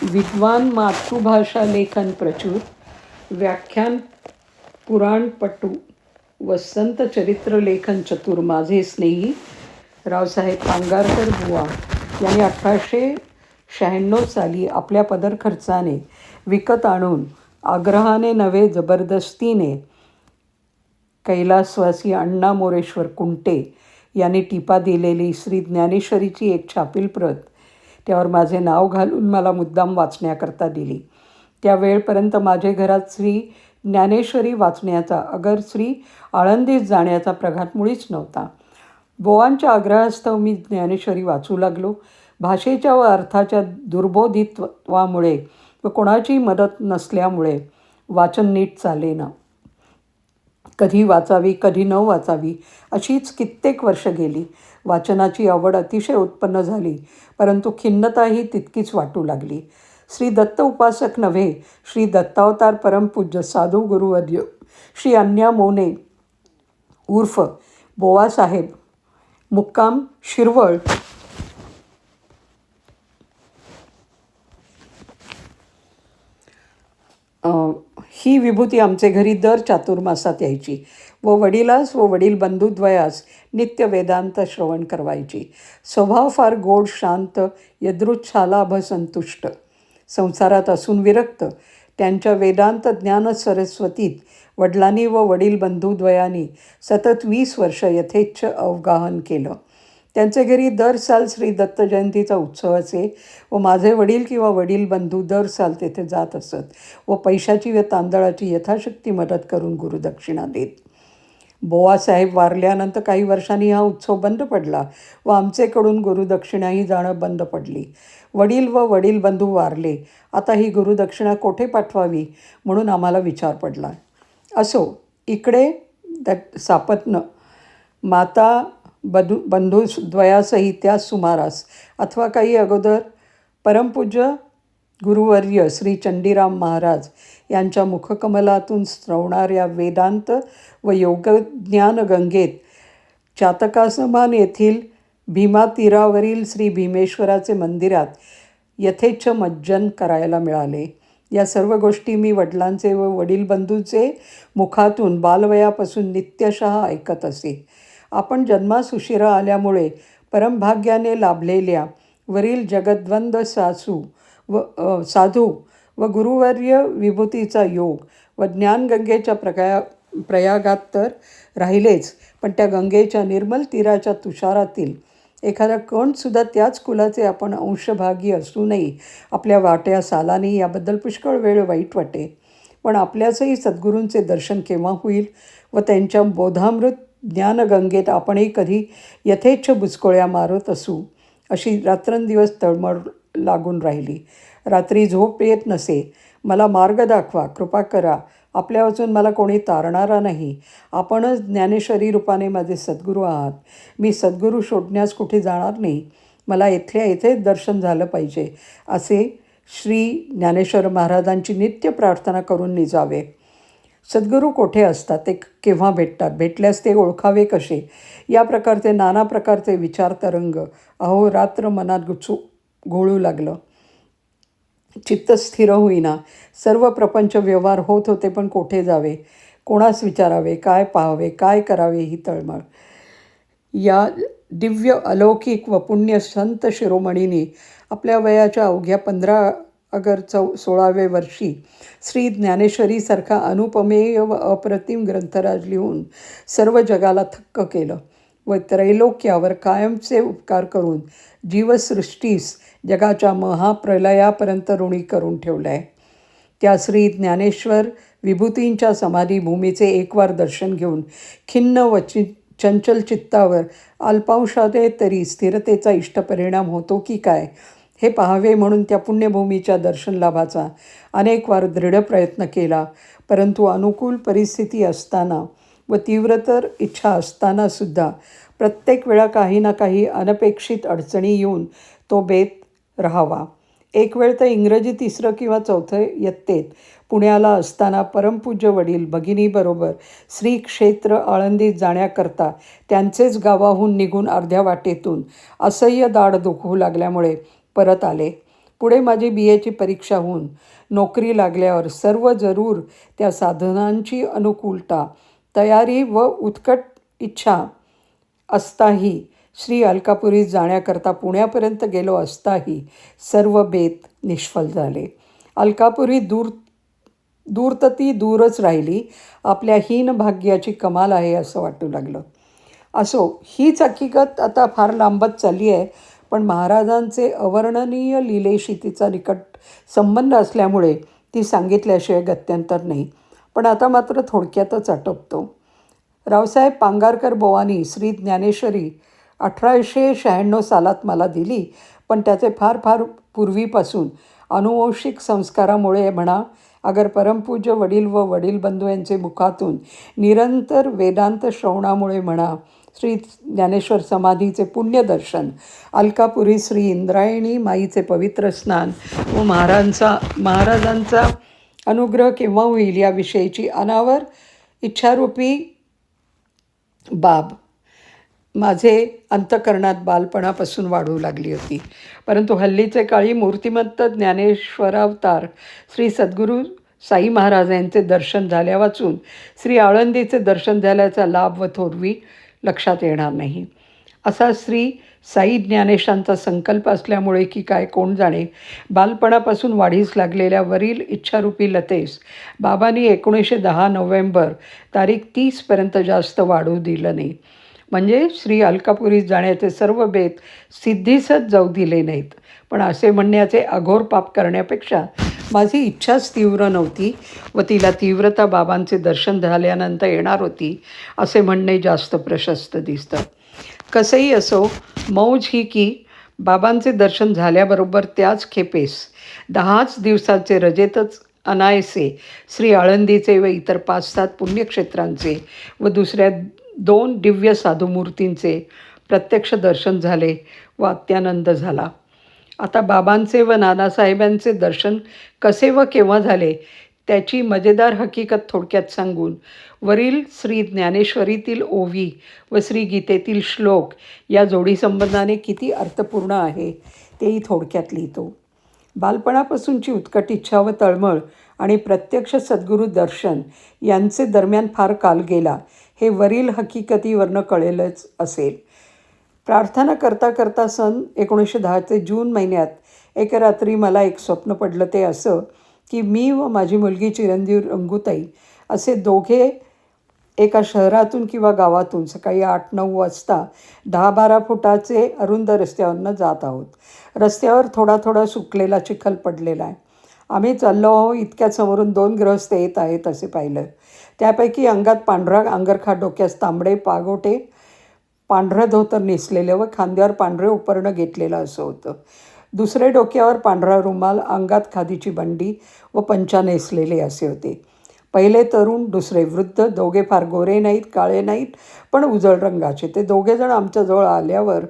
विद्वान मातृभाषा लेखन प्रचूर, व्याख्यान पुराणपटू व संत चरित्र लेखन चतुर माझे स्नेही रावसाहेब पांगारकर बुवा यांनी 1896 साली आपल्या पदरखर्चाने विकत आणून आग्रहाने नव्हे जबरदस्तीने कैलासवासी अण्णा मोरेश्वर कुंटे यांनी टिपा दिलेली श्री ज्ञानेश्वरीची एक छापील प्रत त्यावर माझे नाव घालून मला मुद्दाम वाचण्याकरता दिली. त्या वेळपर्यंत माझे घरात श्री ज्ञानेश्वरी वाचण्याचा अगर श्री आळंदीत जाण्याचा प्रघात मुळीच नव्हता. बोवांच्या आग्रहास्तव मी ज्ञानेश्वरी वाचू लागलो. भाषेच्या व अर्थाच्या दुर्बोधित्वामुळे व कोणाची मदत नसल्यामुळे वाचन नीट चालेना. कधी वाचावी कधी न वाचावी अशीच कित्येक वर्ष गेली. वाचनाची आवड अतिशय उत्पन्न झाली, परंतु खिन्नताही तितकीच वाटू लागली. श्री दत्त उपासक नव्हे, श्री दत्तावतार परमपूज्य साधू गुरुवर्य श्री अन्या मोने उर्फ बोवासाहेब, मुक्काम शिरवळ, ही विभूती आमचे घरी दर चातुर्मासात यायची व वडिलास व वडील बंधुद्वयास नित्य वेदांत श्रवण करवायची. स्वभाव फार गोड, शांत, यदृच्छालाभ संतुष्ट, संसारात असून विरक्त. त्यांच्या वेदांत ज्ञान सरस्वतीत वडिलांनी व वडील बंधुद्वयांनी सतत 20 वर्ष यथेच्छ अवगाहन केलं. त्यांचे घरी दर साल श्री दत्त जयंतीचा उत्सव असे व माझे वडील किंवा वडील बंधू दर साल तेथे जात असत व पैशाची व तांदळाची यथाशक्ती मदत करून गुरुदक्षिणा देत. बोवासाहेब वारल्यानंतर काही वर्षांनी हा उत्सव बंद पडला व आमचेकडून गुरुदक्षिणाही जाणं बंद पडली. वडील व वडील बंधू वारले. आता ही गुरुदक्षिणा कोठे पाठवावी म्हणून आम्हाला विचार पडला. असो, इकडे सापत्न माता बंधुद्वयासही त्याच सुमारास अथवा काही अगोदर परमपूज्य गुरुवर्य श्री चंडीराम महाराज यांच्या मुखकमलातून स्रवणाऱ्या वेदांत व योगज्ञान गंगेत चातकासमान येथील भीमा तीरावरील श्री भीमेश्वराचे मंदिरात यथेच्छ मज्जन करायला मिळाले. या सर्व गोष्टी मी वडिलांचे व वडील बंधूचे मुखातून बालवयापासून नित्यशः ऐकत असे. आपण जन्मास उशिरा आल्यामुळे परमभाग्याने लाभलेल्या वरील जगद्वंद साधू व गुरुवर्य विभूतीचा योग व ज्ञानगंगेच्या प्रयागात तर राहिलेच, पण त्या गंगेच्या निर्मल तीराच्या तुषारातील एखादा कणसुद्धा त्याच कुलाचे आपण अंशभागी असूनही आपल्या वाट्यास आला नाही याबद्दल पुष्कळ वेळ वाईट वाटे. पण आपल्याचंही सद्गुरूंचे दर्शन केव्हा होईल व त्यांच्या बोधामृत ज्ञानगंगेत आपणही कधी यथेच्छ बुचकोळ्या मारत असू अशी रात्रंदिवस तळमळ लागून राहिली. रात्री झोप येत नसे. मला मार्ग दाखवा, कृपा करा. आपल्या वाचून मला कोणी तारणारा नाही. आपणच ज्ञानेश्वरी रूपाने माझे सद्गुरू आहात. मी सद्गुरू शोधण्यास कुठे जाणार नाही. मला इथल्या इथेच दर्शन झालं पाहिजे असे श्री ज्ञानेश्वर महाराजांची नित्य प्रार्थना करून निजावे. सद्गुरू कोठे असतात, ते केव्हा भेटतात, भेटल्यास ते ओळखावे कसे, या प्रकारचे नाना प्रकारचे विचारतरंग अहोरात्र मनात घोळू लागलं. चित्त स्थिर होईना. सर्व प्रपंच व्यवहार होत होते, पण कोठे जावे, कोणास विचारावे, काय पाहावे, काय करावे ही तळमळ. या दिव्य अलौकिक व पुण्य संत शिरोमणींनी आपल्या वयाच्या अवघ्या 15 अगर 16व्या वर्षी श्री ज्ञानेश्वरीसारखा अनुपमेय व अप्रतिम ग्रंथराज लिहून सर्व जगाला थक्क केलं व त्रैलोक्यावर कायमचे उपकार करून जीवसृष्टीस जगाच्या महाप्रलयापर्यंत ऋणी करून ठेवलं आहे. त्या श्री ज्ञानेश्वर विभूतींच्या समाधीभूमीचे एकवार दर्शन घेऊन खिन्न व चंचल चित्तावर अल्पांशाने तरी स्थिरतेचा इष्टपरिणाम होतो की काय हे पाहावे म्हणून त्या पुण्यभूमीच्या दर्शन लाभाचा अनेक वार दृढ प्रयत्न केला. परंतु अनुकूल परिस्थिती असताना व तीव्रतर इच्छा असतानासुद्धा प्रत्येक वेळा काही ना काही अनपेक्षित अडचणी येऊन तो बेत राहावा. एक वेळ तर इंग्रजी 3रं किंवा 4थं इयत्तेत पुण्याला असताना परमपूज्य वडील भगिनीबरोबर श्री क्षेत्र आळंदीत जाण्याकरता त्यांचेच गावाहून निघून अर्ध्या वाटेतून असह्य दाढ दुखू लागल्यामुळे परत आले. पुढे माझी BAची परीक्षा होऊन नोकरी लागल्यावर सर्व जरूर त्या साधनांची अनुकूलता, तयारी व उत्कट इच्छा असताही, श्री अलकापुरीत जाण्याकरता पुण्यापर्यंत गेलो असताही सर्व बेत निष्फळ झाले. अलकापुरी दूर तर ती दूरच राहिली, आपल्या हीन भाग्याची कमाल आहे असं वाटू लागलं. असो, हीच हकीकत आता फार लांबत चालली आहे, पण महाराजांचे अवर्णनीय लीलेशी तिचा निकट संबंध असल्यामुळे ती सांगितल्याशिवाय गत्यंतर नाही. पण आता मात्र थोडक्यातच आटोपतो. रावसाहेब पांगारकर बुवांनी श्री ज्ञानेश्वरी 1896 सालात मला दिली, पण त्याचे फार फार पूर्वीपासून अनुवंशिक संस्कारामुळे म्हणा, अगर परमपूज्य वडील व वडील बंधू यांचे मुखातून निरंतर वेदांत श्रवणामुळे म्हणा, श्री ज्ञानेश्वर समाधीचे पुण्यदर्शन, अलकापुरी श्री इंद्रायणी माईचे पवित्र स्नान व महाराजांचा अनुग्रह केव्हा होईल याविषयीची अनावर इच्छारूपी बाब माझे अंतःकरणात बालपणापासून वाढू लागली होती. परंतु हल्लीचे काळी मूर्तिमंत ज्ञानेश्वरावतार श्री सद्गुरू साई महाराज यांचे दर्शन झाल्या वाचून श्री आळंदीचे दर्शन झाल्याचा लाभ व थोरवी लक्षात येणार नाही. असा श्री साई ज्ञानेशांचा संकल्प असल्यामुळे की काय कोण जाणे, बालपणापासून वाढीस लागलेल्या वरील इच्छारूपी लतेस बाबांनी 1910 नोव्हेंबर तारीख 30पर्यंत जास्त वाढू दिलं नाही. म्हणजे श्री अलकापुरीत जाण्याचे सर्व बेत सिद्धीसच जाऊ दिले नाहीत. पण असे म्हणण्याचे अघोर पाप करण्यापेक्षा माझी इच्छाच तीव्र नव्हती व तिला तीव्रता बाबांचे दर्शन झाल्यानंतर येणार होती असे म्हणणे जास्त प्रशस्त दिसतं. कसंही असो, मौज ही की बाबांचे दर्शन झाल्याबरोबर त्याच खेपेस 10च दिवसाचे रजेतच अनायसे श्री आळंदीचे व इतर 5-7 पुण्यक्षेत्रांचे व दुसऱ्या 2 दिव्य साधूमूर्तींचे प्रत्यक्ष दर्शन झाले व अत्यानंद झाला. आता बाबांचे व नानासाहेबांचे दर्शन कसे व केव्हा झाले त्याची मजेदार हकीकत थोडक्यात सांगून वरील श्री ज्ञानेश्वरीतील ओवी व श्री गीतेतील श्लोक या जोडीसंबंधाने किती अर्थपूर्ण आहे तेही थोडक्यात लिहितो. बालपणापासूनची उत्कट इच्छा व तळमळ आणि प्रत्यक्ष सद्गुरू दर्शन यांचे दरम्यान फार काल गेला हे वरील हकीकतीवरनं कळेलच असेल. प्रार्थना करता करता सन 1910चे जून महिन्यात एके रात्री मला एक स्वप्न पडलं. ते असं की मी व माझी मुलगी चिरंजीव रंगूताई असे दोघे एका शहरातून किंवा गावातून सकाळी 8-9 वाजता 10-12 फुटाचे अरुंद रस्त्यावरनं जात आहोत. रस्त्यावर थोडा थोडा सुकलेला चिखल पडलेला आहे. आम्ही चाललो आहो इतक्यात समोरून 2 गृहस्थ येत आहेत असे पाहिलं. त्यापैकी अंगात पांढरा अंगरखा, डोक्यास तांबडे पागोटे, पांढरं धोतर नेसलेलं व खांद्यावर पांढरे उपरणं घेतलेलं असं होतं. दुसरे डोक्यावर पांढरा रुमाल, अंगात खादीची बंडी व पंचा नेसलेले असे होते. पहिले तरुण, दुसरे वृद्ध, दोघे फार गोरे नाहीत, काळे नाहीत, पण उजळ रंगाचे. ते दोघेजण आमच्याजवळ आल्यावर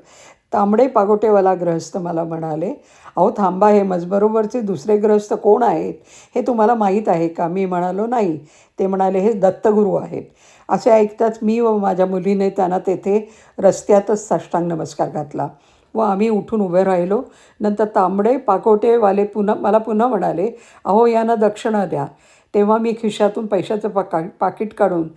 तांबडे पागोटेवाला गृहस्थ मला म्हणाले, अहो थांबा, हे मजबरोबरचे दुसरे गृहस्थ कोण आहेत हे तुम्हाला माहीत आहे का? मी म्हणालो नाही. ते म्हणाले, हे दत्तगुरू आहेत. असे ऐकताच मी व माझ्या मुलीने त्यांना तेथे रस्त्यातच साष्टांग नमस्कार घातला व आम्ही उठून उभे राहिलो. नंतर तांबडे पाकोटेवाले मला पुन्हा म्हणाले, अहो यांना दक्षिणा द्या. तेव्हा मी खिशातून पैशाचं पाकीट काढून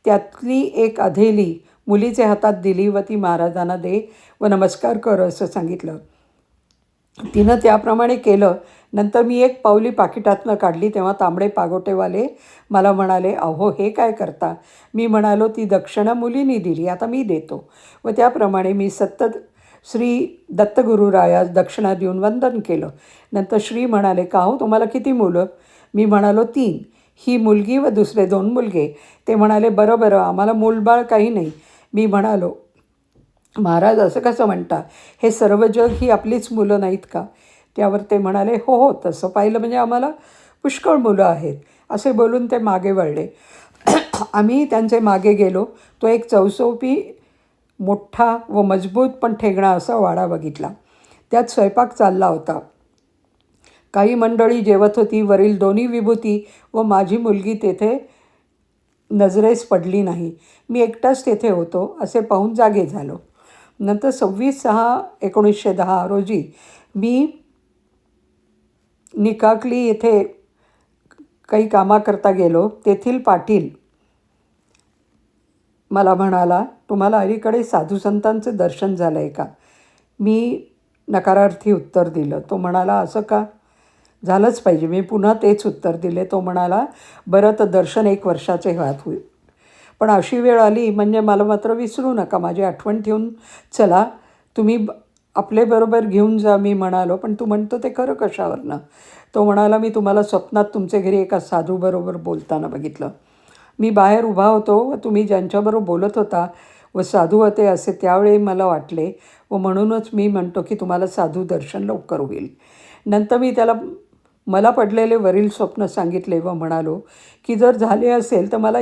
त्यातली एक अधेली मुलीचे हातात दिली व ती महाराजांना दे व नमस्कार कर असं सांगितलं. तिनं त्याप्रमाणे केलं. नंतर मी एक पावली पाकिटातनं काढली तेव्हा तांबडे पागोटेवाले मला म्हणाले, अहो हे काय करता? मी म्हणालो, ती दक्षिणा मुलींनी दिली, आता मी देतो. व त्याप्रमाणे मी सतत श्री दत्तगुरुरायास दक्षिणा देऊन वंदन केलं. नंतर श्री म्हणाले, का हो तुम्हाला किती मुलं? मी म्हणालो, 3. ही मुलगी व दुसरे 2 मुलगे. ते म्हणाले, बरं बरं, आम्हाला मूलबाळ काही नाही. मी म्हणालो, महाराज असं कसं म्हणता? हे सर्व जग ही आपलीच मुलं नाहीत का? त्यावर ते म्हणाले, हो हो, तसं पाहिलं म्हणजे आम्हाला पुष्कळ मुलं आहेत. असे बोलून ते मागे वळले. आम्ही त्यांचे मागे गेलो. तो एक चौसोपी मोठा व मजबूत पण ठेंगणा असा वाडा बघितला. त्यात स्वयंपाक चालला होता. काही मंडळी जेवत होती. वरील दोन्ही विभूती व माझी मुलगी तेथे नजरेस पडली नाही. मी एकटाच तेथे होतो असे पाहून जागे झालो. नंतर 26/6/1910 रोजी मी निकाकली येथे काही कामाकरता गेलो. तेथील पाटील मला म्हणाला, तुम्हाला अलीकडे साधूसंतांचे दर्शन झालं आहे का? मी नकारार्थी उत्तर दिलं. तो म्हणाला, असं का? झालंच पाहिजे. मी पुन्हा तेच उत्तर दिले. तो म्हणाला, बरं तर दर्शन 1 वर्षाचे होईल. पण अशी वेळ आली म्हणजे मला मात्र विसरू नका, माझी आठवण ठेवून चला, तुम्ही आपल्याबरोबर घेऊन जा. मी म्हणालो, पण तू म्हणतो ते खरं कशावरनं? तो म्हणाला, मी तुम्हाला स्वप्नात तुमच्या घरी एका साधूबरोबर बोलताना बघितलं. मी बाहेर उभा होतो व तुम्ही ज्यांच्याबरोबर बोलत होता व साधू होते असे त्यावेळी मला वाटले व म्हणूनच मी म्हणतो की तुम्हाला साधू दर्शन लवकर होईल. नंतर मी त्याला मला पडलेले वरील स्वप्न सांगितले व म्हणालो की जर झाले असेल तर मला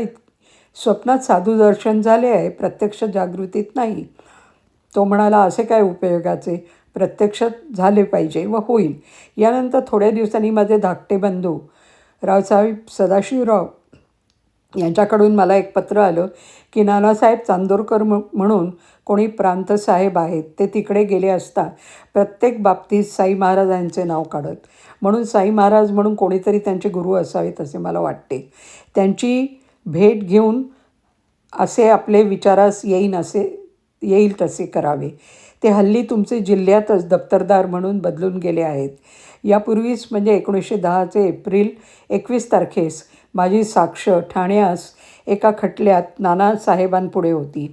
स्वप्नात साधू दर्शन झाले आहे, प्रत्यक्ष जागृतीत नाही. तो म्हणाला, असे काय उपयोगाचे? प्रत्यक्षात झाले पाहिजे व होईल. यानंतर थोड्या दिवसांनी माझे धाकटे बंधू रावसाहेब सदाशिवराव यांच्याकडून मला एक पत्र आलं की नानासाहेब चांदोरकर म्हणून कोणी प्रांतसाहेब आहेत, ते तिकडे गेले असता प्रत्येक बाबतीत साई महाराजांचे नाव काढत. म्हणून साई महाराज म्हणून कोणीतरी त्यांचे गुरु असावेत असे मला वाटते. त्यांची भेट घेऊन असे आपले विचारास येईल तसे करावे. ते हल्ली तुमचे जिल्ह्यातच दप्तरदार म्हणून बदलून गेले आहेत. यापूर्वीच म्हणजे 1910 एप्रिल 21 तारखेस माझी साक्ष ठाण्यास एका खटल्यात नानासाहेबांपुढे होती.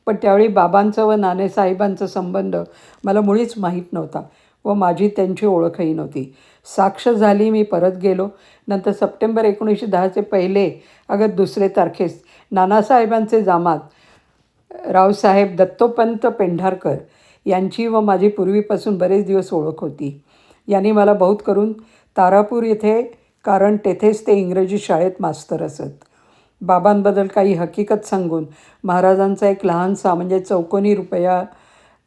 पण त्यावेळी बाबांचं व नानासाहेबांचा संबंध मला मुळीच माहीत नव्हता व माझी त्यांची ओळखही नव्हती. साक्ष झाली, मी परत गेलो. नंतर सप्टेंबर 1910 1 ऑगस्ट 2 तारखेस नानासाहेबांचे जामात रावसाहेब दत्तोपंत पेंढारकर यांची व माझी पूर्वीपासून बरेच दिवस ओळख होती. यांनी मला बहुत करून तारापूर येथे, कारण तेथेच ते इंग्रजी शाळेत मास्तर असत, बाबांबद्दल काही हकीकत सांगून महाराजांचा एक लहानसा म्हणजे चौकोनी रुपया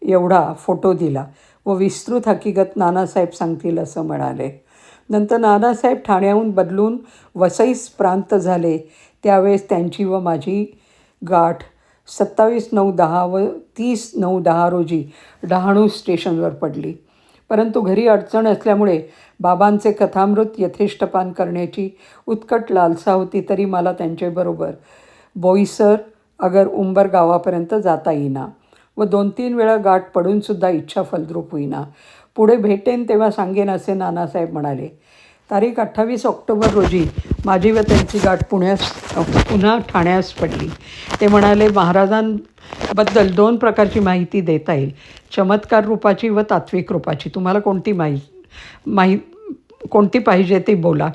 एवढा फोटो दिला व विस्तृत हकीकत नानासाहेब सांगतील असं म्हणाले. नंतर नानासाहेब ठाण्याहून बदलून वसईस प्रांत झाले. त्यावेळेस त्यांची व माझी गाठ 27/9/10 व 30/9/10 रोजी डहाणू स्टेशनवर पडली. परंतु घरी अडचण असल्यामुळे बाबांचे कथामृत यथेष्टपान करण्याची उत्कट लालसा होती. तरी मला त्यांच्याबरोबर बोईसर अगर उंबर गावापर्यंत जाता येईना व 2-3 वेळा गाठ पडूनसुद्धा इच्छा फलद्रूप होईना. पुढे भेटेन तेव्हा सांगेन असे नानासाहेब म्हणाले. तारीख 28 ऑक्टोबर रोजी माझी व त्यांची गाठ पुन्हा ठाण्यास पडली. ते म्हणाले, महाराजांबद्दल 2 प्रकारची माहिती देता येईल, चमत्कार रूपाची व तात्विक रूपाची. तुम्हाला कोणती पाहिजे ते बोला.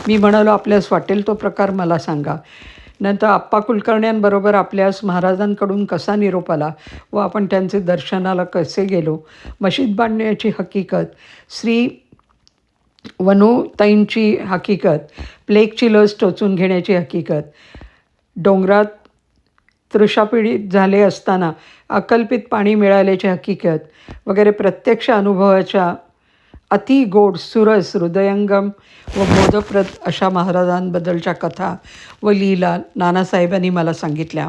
मी म्हणालो, आपल्यास वाटेल तो प्रकार मला सांगा. नंतर आप्पा कुलकर्ण्यांबरोबर आपल्यास महाराजांकडून कसा निरोप आला व आपण त्यांचे दर्शनाला कसे गेलो, मशीद बांधण्याची हकीकत, श्री वनुताईंची हकीकत, प्लेगची लस टोचून घेण्याची हकीकत, डोंगरात तृषापीडित झाले असताना अकल्पित पाणी मिळाल्याची हकीकत वगैरे प्रत्यक्ष अनुभवाच्या अति गोड, सुरस, हृदयंगम व बोधप्रद अशा महाराजांबद्दलच्या कथा व लीला नानासाहेबांनी मला सांगितल्या.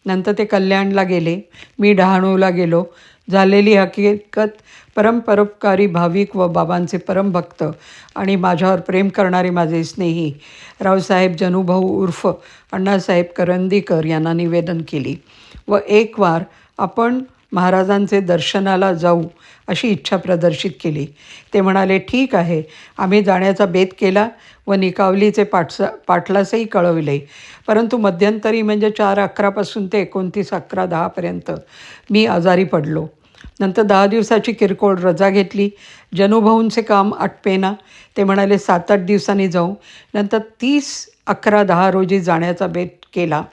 नंतर ते कल्याणला गेले, मी डहाणूला गेलो. झालेली हकीकत, परमपरोपकारी भाविक व बाबांचे परमभक्त आणि माझ्यावर प्रेम करणारे माझे स्नेही रावसाहेब जनुभाऊ उर्फ अण्णासाहेब करंदीकर यांना निवेदन केली व एक वार आपण महाराजांचे दर्शनाला जाऊ अशी इच्छा प्रदर्शित केली. ते म्हणाले, ठीक आहे. आम्ही जाण्याचा बेत केला व निकावलीचे पाटलासही कळविले. परंतु मध्यंतरी म्हणजे 4/11 ते 29/11/10 मी आजारी पडलो. नंतर 10 दिवसाची किरकोळ रजा घेतली. जनुभाऊंचे काम आटपेना. ते म्हणाले 7-8 दिवसांनी जाऊ. नंतर 30/11/10 रोजी जाण्याचा बेत केला.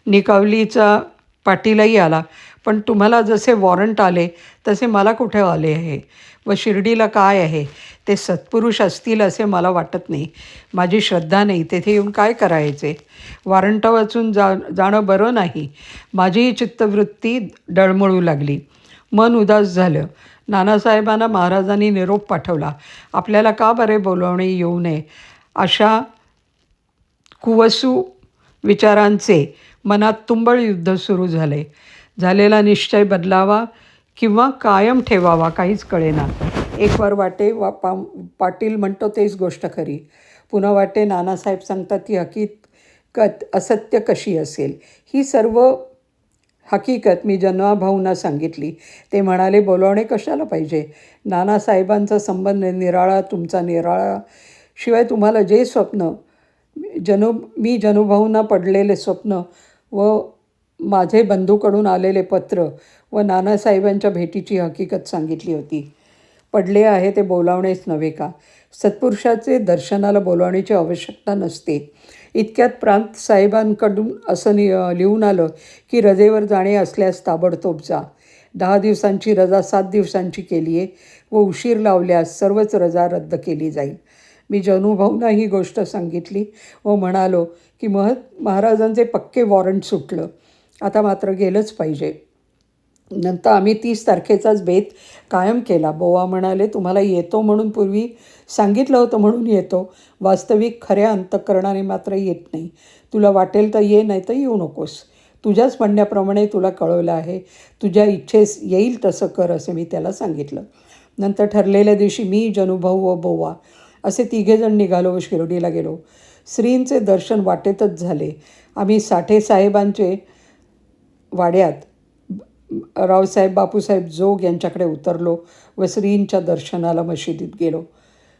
निकावलीचा पाटीलही आला. पण तुम्हाला जसे वॉरंट आले तसे मला कुठे आले आहे व शिर्डीला काय आहे, ते सत्पुरुष असतील असे मला वाटत नाही. माझी श्रद्धा नाही, तेथे येऊन काय करायचे? वॉरंट वाचून जाणं बरं नाही. माझीही चित्तवृत्ती डळमळू लागली. मन उदास झालं. नानासाहेबांना महाराजांनी निरोप पाठवला. आपल्याला का बरे बोलावणे येऊ नये अशा कुवसू विचारांचे मनात तुंबळ युद्ध सुरू झालेला निश्चय बदलावा किंवा कायम ठेवावा काहीच कळेना. एक वार वाटे पाटील म्हणतो तेच गोष्ट खरी. पुन्हा वाटे नानासाहेब सांगतात ती हकीकत असत्य कशी असेल. ही सर्व हकीकत मी जनाभाऊंना सांगितली. ते म्हणाले, बोलावणे कशाला पाहिजे. नानासाहेबांचा संबंध निराळा, तुमचा निराळा. शिवाय तुम्हाला जे स्वप्न मी जनुभाऊंना पडलेले स्वप्न व माझे बंधूकडून आलेले पत्र व नानासाहेबांच्या भेटीची हकीकत सांगितली होती. पडले आहे ते बोलावणेच नव्हे का. सत्पुरुषाचे दर्शनाला बोलावण्याची आवश्यकता नसते. इतक्यात प्रांत साहेबांकडून असं लिहून आलं की रजेवर जाणे असल्यास ताबडतोब जा. 10 दिवसांची रजा 7 दिवसांची केली आहे व उशीर लावल्यास सर्वच रजा रद्द केली जाईल. मी जनुभाऊंना ही गोष्ट सांगितली व म्हणालो की महाराजांचे पक्के वॉरंट सुटलं. आता मात्र गेलंच पाहिजे. नंतर आम्ही 30 तारखेचाच बेत कायम केला. बोवा म्हणाले, तुम्हाला येतो म्हणून पूर्वी सांगितलं होतं म्हणून येतो. वास्तविक खऱ्या अंतःकरणाने मात्र येत नाही. तुला वाटेल तर ये, नाही तर येऊ नकोस. तुझ्याच म्हणण्याप्रमाणे तुला कळवलं आहे. तुझ्या इच्छेस येईल तसं कर, असे मी त्याला सांगितलं. नंतर ठरलेल्या दिवशी मी, जनुभाऊ व बोवा असे 3 जण निघालो व शिर्डीला गेलो. श्रींचे दर्शन वाटेतच झाले. आम्ही साठे साहेबांचे वाड्यात रावसाहेब बापूसाहेब जोग यांच्याकडे उतरलो व श्रींच्या दर्शनाला मशिदीत गेलो.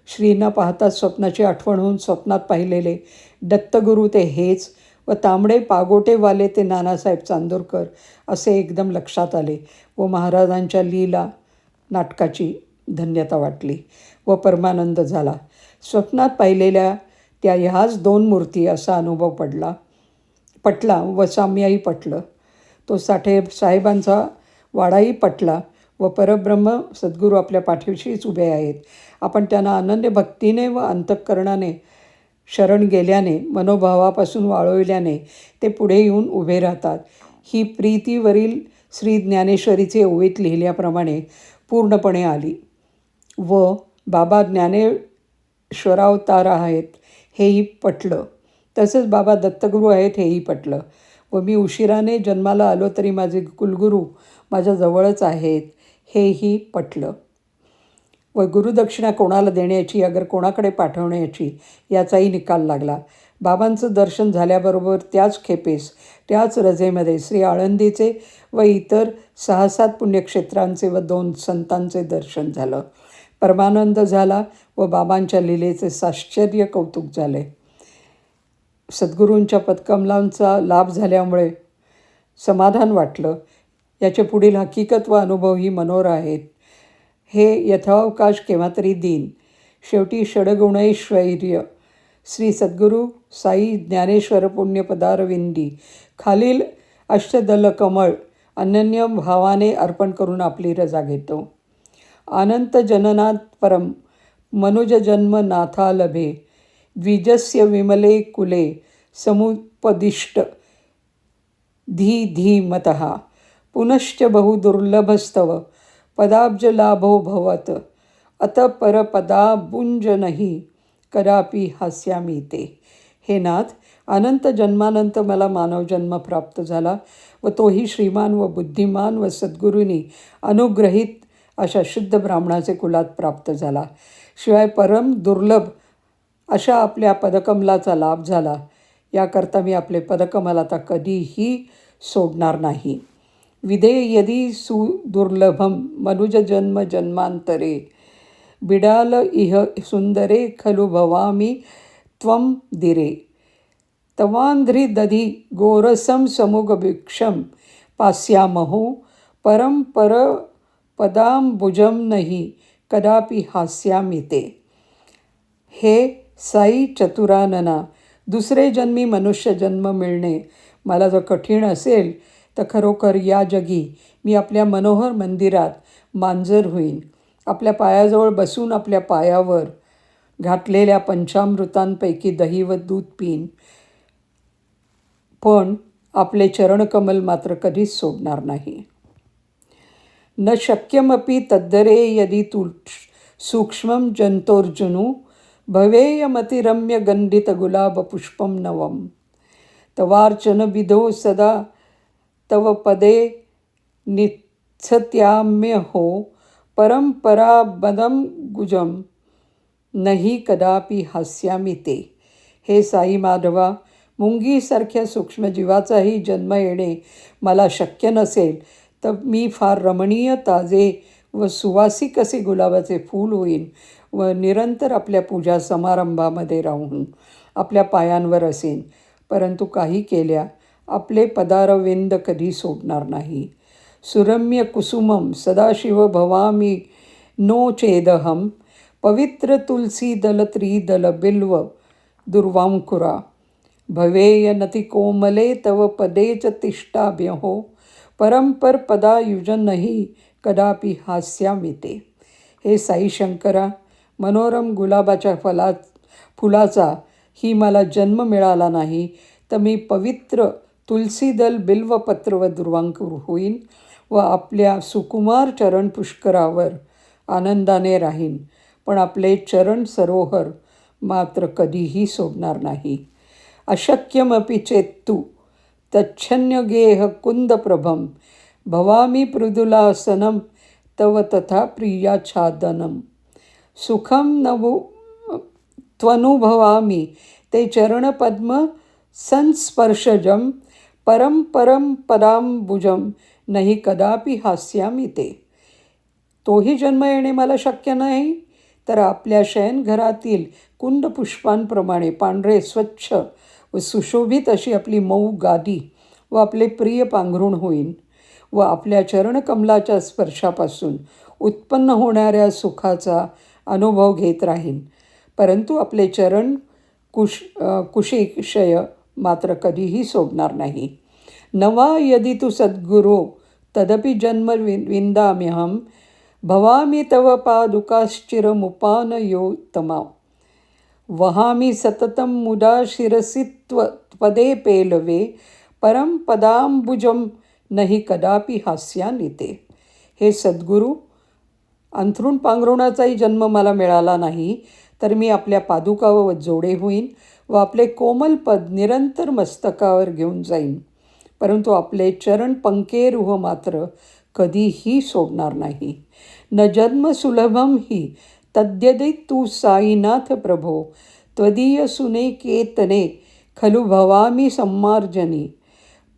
श्रींना पाहताच स्वप्नाची आठवण होऊन स्वप्नात पाहिलेले दत्तगुरू ते हेच व तांबडे पागोटेवाले ते नानासाहेब चांदोरकर असे एकदम लक्षात आले व महाराजांच्या लीला नाटकाची धन्यता वाटली व परमानंद झाला. स्वप्नात पाहिलेल्या त्या ह्याच 2 मूर्ती असा अनुभव पटला व साम्यही पटलं. तो साठे साहेबांचा वाडाही पटला व परब्रह्म सद्गुरू आपल्या पाठीशीच उभे आहेत. आपण त्यांना अनन्य भक्तीने व अंतःकरणाने शरण गेल्याने, मनोभावापासून वाळविल्याने ते पुढे येऊन उभे राहतात. ही प्रीतीवरील श्री ज्ञानेश्वरीचे ओवीत लिहिल्याप्रमाणे पूर्णपणे आली व बाबा ज्ञानेश्वरावतार आहेत हेही पटलं. तसंच बाबा दत्तगुरू आहेत हेही पटलं व मी उशिराने जन्माला आलो तरी माझे कुलगुरू माझ्या जवळच आहेत हेही पटलं व गुरुदक्षिणा कोणाला देण्याची, अगर कोणाकडे पाठवण्याची याचाही निकाल लागला. बाबांचं दर्शन झाल्याबरोबर त्याच खेपेस त्याच रजेमध्ये श्री आळंदीचे व इतर 6-7 पुण्यक्षेत्रांचे व 2 संतांचे दर्शन झालं. परमानंद झाला व बाबांच्या लीलेचे साश्चर्य कौतुक झाले. सद्गुरूंच्या पदकमलांचा लाभ झाल्यामुळे समाधान वाटलं. याचे पुढील हकीकत व अनुभव ही मनोर आहेत. हे यथावकाश केव्हा तरी देईन. शेवटी षडगुणैश्वर्य श्री सद्गुरू साई ज्ञानेश्वर पुण्यपदारविंदी खालील अष्टदल कमळ अनन्य भावाने अर्पण करून आपली रजा घेतो. अनंत जननात परम मनुज जन्म नाथा लभे द्विजस्य विमले कुले समुपदिष्ट धी धीमतः पुनश्च बहुदुर्लभस्तव पदाब्जलाभो भवत अत परपदाबुंज नाही कदापि हास्यामी ते. हे नाथ, अनंत जन्मानंतर मला मानवजन्म प्राप्त झाला व तोही श्रीमान व बुद्धिमान व सद्गुरूंनी अनुग्रहित अशा शुद्ध ब्राह्मणाचे कुलात प्राप्त झाला. शिवाय परम दुर्लभ अशा आपल्या पदकमलाचा लाभ झाला. याकरता मी आपले पदकमल आता कधीही सोडणार नाही. विदे यदी सुदुर्लभम मनुज जन्म जन्मांतरे बिडाल इह सुंदरे खलु भवामी त्वं दिरे तवांध्री दधी गोरसम समुगभिक्षम पास्यामहो परम पर पदांबुजम नहि कदापि हास्यामी ते. हे साई चतुरानना, दुसरे जन्मी मनुष्य जन्म मिळणे मला जर कठीण असेल तर खरोखर या जगी मी आपल्या मनोहर मंदिरात मांजर होईन. आपल्या पायाजवळ बसून आपल्या पायावर घातलेल्या पंचामृतांपैकी दही व दूध पिईन. पण आपले चरणकमल मात्र कधीच सोडणार नाही. न शक्यमपि तद्दरे यदि तु सूक्ष्मं जंतोर्जुनु भवेयमतिरम्य गंडित गुलाब पुष्पम नवम तवार्चन विधो सदा तव पदे नित्सत्याम्य हो परंपराबदम गुजम नाही कदापि हास्यामी ते. हे साई माधवा, मुंगीसारख्या सूक्ष्मजीवाचाही जन्म येणे मला शक्य नसेल तर मी फार रमणीय, ताजे व सुवासिक असे गुलाबाचे फूल होईन व निरंतर आपल्या पूजा समारंभामध्ये राहून आपल्या पायांवर असेन. परंतु काही केल्या आपले पदारविंद कधी सोडणार नाही. सुरम्य कुसुमम सदाशिव भवामी नो चेदहम, पवित्र तुलसी दल त्रिदल बिल्व दुर्वांकुरा, भवेय नति कोमले तव पदेच तिष्ठाभ्यहो, परंपर पदायुजन नाही कदापि हास्यामी ते. हे साई शंकरा, मनोरम गुलाबाच्या फुलाचा ही मला जन्म मिळाला नाही तर मी पवित्र तुलसीदल बिल्वपत्र व दुर्वांकुर होईन व आपल्या सुकुमार चरण पुष्करावर आनंदाने राहीन. पण आपले चरण सरोवर मात्र कधीही सोडणार नाही. अशक्यमपि चेत्तु तच्छन्यगेह कुंदप्रभम, भवामी मृदुलासनम तव तथा प्रियाच्छादनम, सुखम नवु त्वनुभवामी ते चरणपद्म संस्पर्शजम, परम परम पदांबुजम नाही कदापि हास्यामी ते. तोही जन्म येणे मला शक्य नाही तर आपल्या शयनघरातील कुंदपुष्पांप्रमाणे पांढरे स्वच्छ व सुशोभित अशी आपली मऊ गादी व आपले प्रिय पांघरुण होईन व आपल्या चरणकमलाच्या स्पर्शापासून उत्पन्न होणाऱ्या सुखाचा अनुभव घेत राहीन. परंतु आपले चरण कुशिक्षय मात्र कधीही सोडणार नाही. नवा यदि तु सद्गुरो तदपि जन्म विंदाम्यहम, भवामी तव पादुकाश्चिरमुपानयोत्तमा, वहामी सततं मुदा शिरसि त्वदे पेलवे, परम पदांबुजम नाही कदापि हास्यामी ते. हे सद्गुरू, अंथरूण पांघरुणाचाही जन्म मला मिळाला नाही तर मी आपल्या पादुका व जोडे होईन व आपले कोमल पद निरंतर मस्तकावर घेऊन जाईन. परंतु आपले चरण पंकेरुह मात्र कधीही सोडणार नाही. न जन्म सुलभम हि तद्यदि तू साईनाथ प्रभो, त्वदीय सुने केतने खलु भवामी सम्मार्जनी,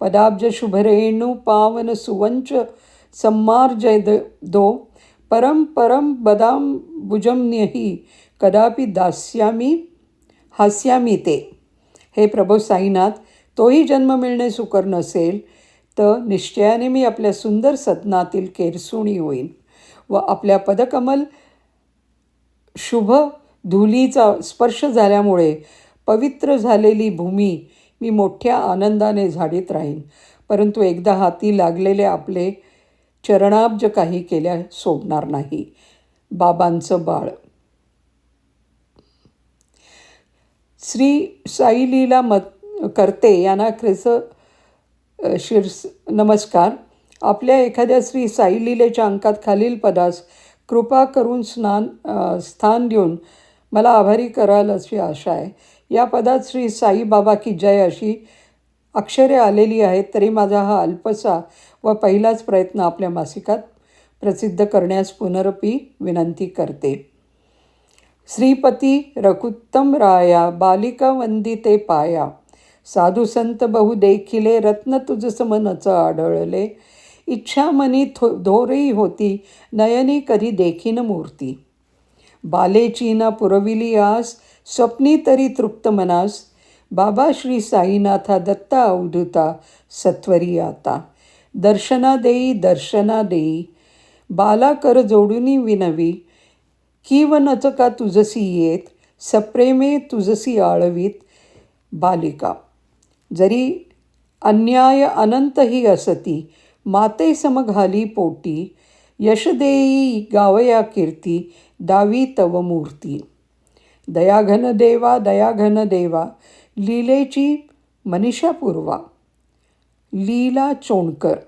पदाब्ज शुभरेणु पावन सुवंच सम्मार्जय दो, परम परम बदांबुजम्यहि कदापि दास्यामी हास्यामी ते. हे प्रभो साईनाथ, तोही जन्म मिळणे सुकर नसेल तर निश्चयाने मी आपल्या सुंदर सदनातील केरसुणी होईन व आपल्या पदकमल शुभ धुलीचा स्पर्श झाल्यामुळे पवित्र झालेली भूमी मी मोठ्या आनंदाने झाडीत राहीन. परंतु एकदा हाती लागलेले आपले चरणाब्ज काही केल्या सोडणार नाही. बाबांचं बाळ. श्री साईलीला करते यांना नमस्कार. आपल्या एखाद्या श्री साईलीलेच्या अंकात खालील पदास कृपा करून स्थान देऊन मला आभारी कराल अशी आशा आहे. या पदात श्री साईबाबा की जय अशी अक्षरे आलेली आहेत, तरी माझा हा अल्पसा व पहिलाच प्रयत्न आपल्या मासिकात प्रसिद्ध करण्यास पुनरपी विनंती करते. श्रीपती रघुत्तम राया, बालिका वंदिते पाया, साधू संत बहु देखिले, रत्न तुझ समनच आढळले, इच्छा मनी धोरही होती, नयनी कधी देखीन मूर्ती, बालेची न पुरविली आस, स्वप्नी तरी तृप्त मनास, बाबा श्री साईनाथा दत्ता अवधूता सत्वरी आता, दर्शना देई, बाला कर जोडुनी विनवी, किव नचका तुझसी येत, सप्रेमे तुझसी आळवीत, बालिका. जरी अन्याय अनंतही असती, माते सम घाली पोटी, यश देई गावया कीर्ती, दावी तव मूर्ती, दयाघन देवा, लीलेची मनीषा पूर्वा. लीला चोणकर.